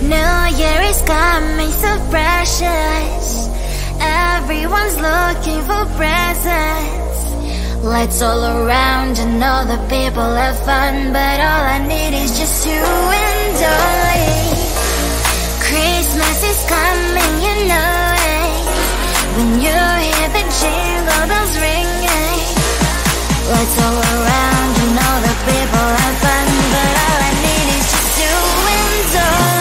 New Year is coming so precious. Everyone's looking for presents. Lights all around and all the people have fun, but all I need is just you and I. Christmas is coming, you know it. When you hear the jingle bells ringing. Lights all around and all the people have fun, but all I need is just you and I.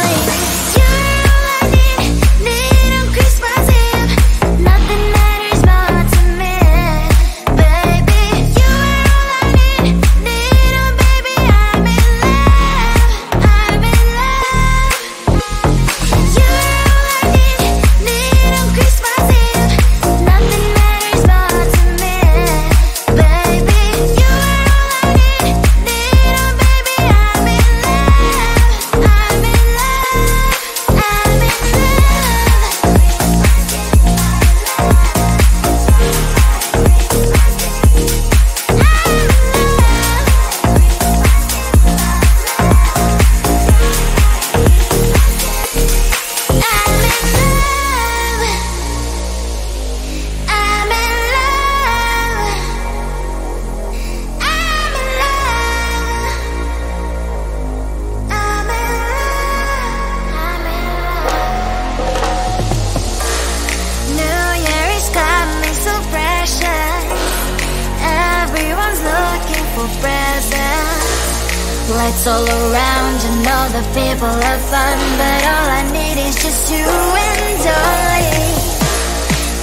Lights all around and all the people have fun, but all I need is just you and I.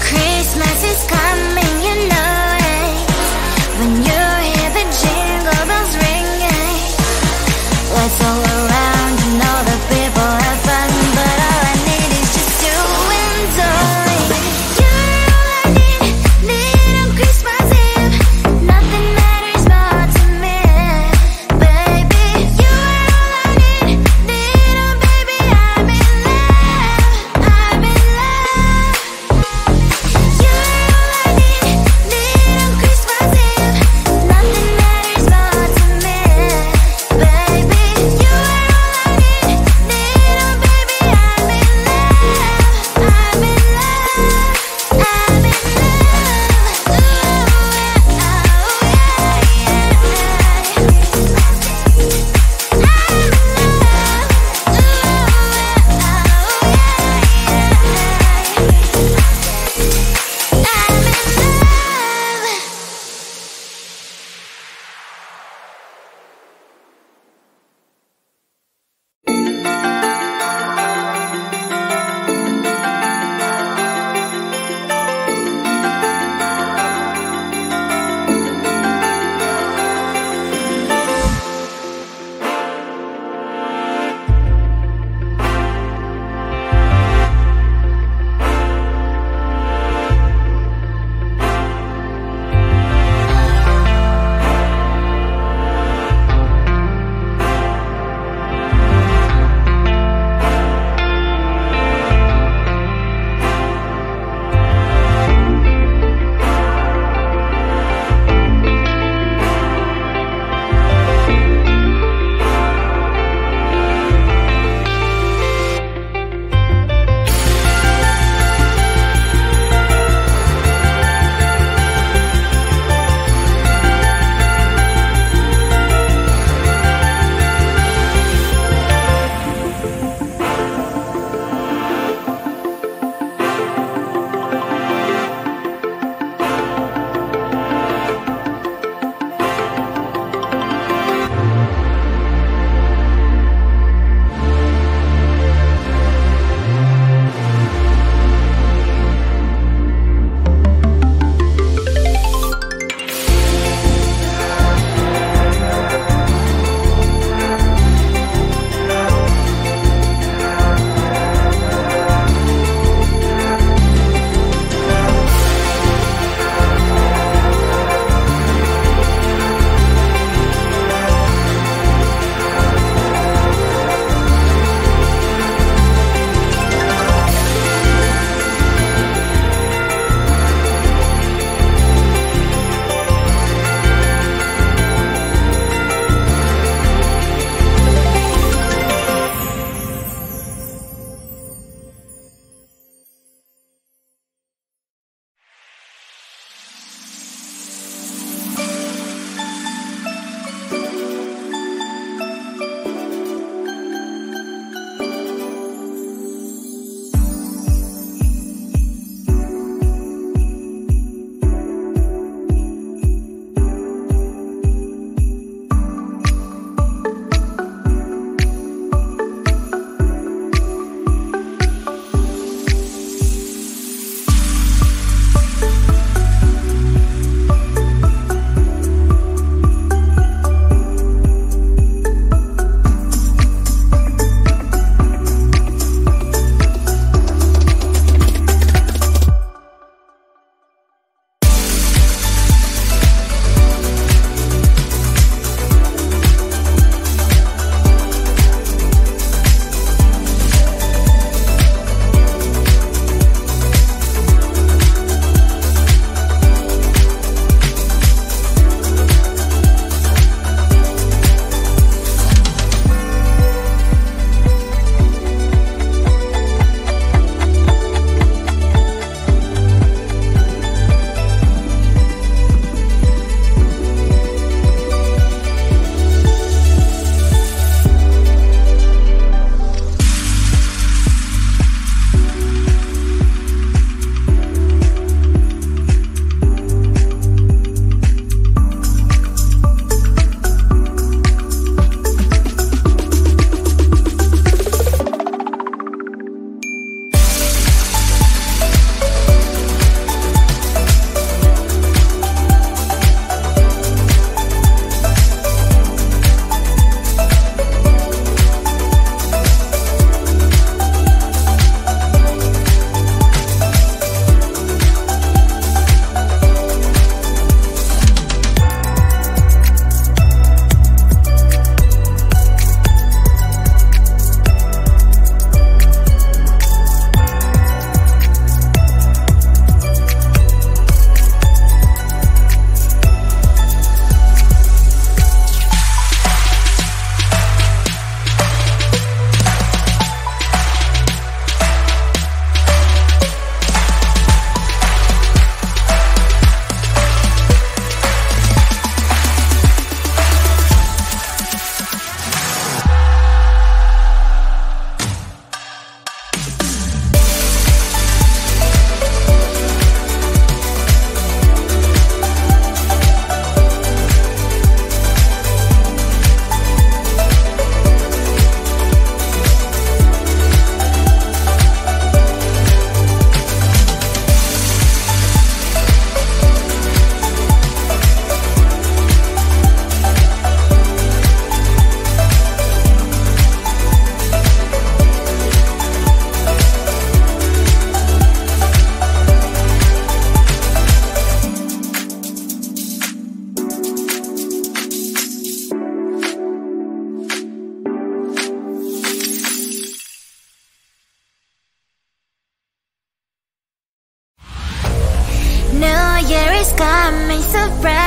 Christmas is coming, you know it. When you hear the jingle bells ringing. Lights all around and all the people have fun, but all I need is just you and I. Yeah.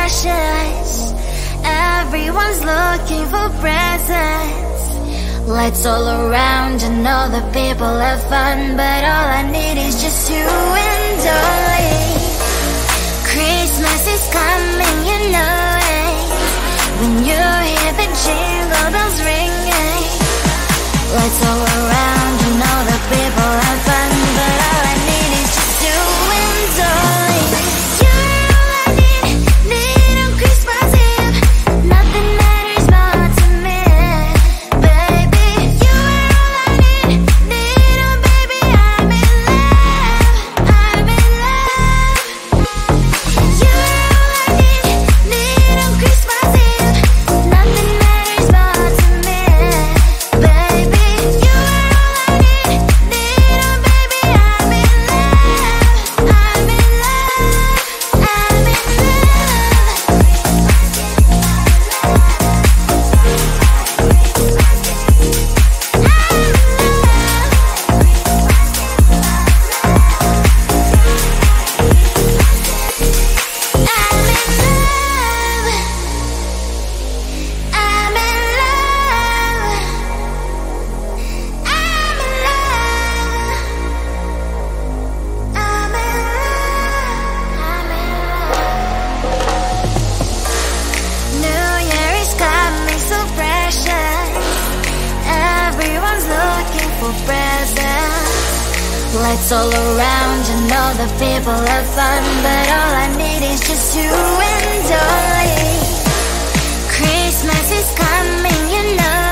precious. Everyone's looking for presents. Lights all around and all the people have fun, but all I need is just you and only. Christmas is coming, you know it. When you hear the jingle bells ringing, lights all around and all the people have fun, but all I need is just you and only. You're all I need on Christmas Eve. Nothing matters more to me, baby. You are all I need oh baby, I'm in love, I'm in love. You're all I need on Christmas Eve. Nothing matters more to me, baby. You are all I need oh baby, I'm in love, I'm in love, I'm in New Year is coming so precious. Everyone's looking for presents. Lights all around and all the people have fun, but all I need is just you and only. Christmas is coming, you know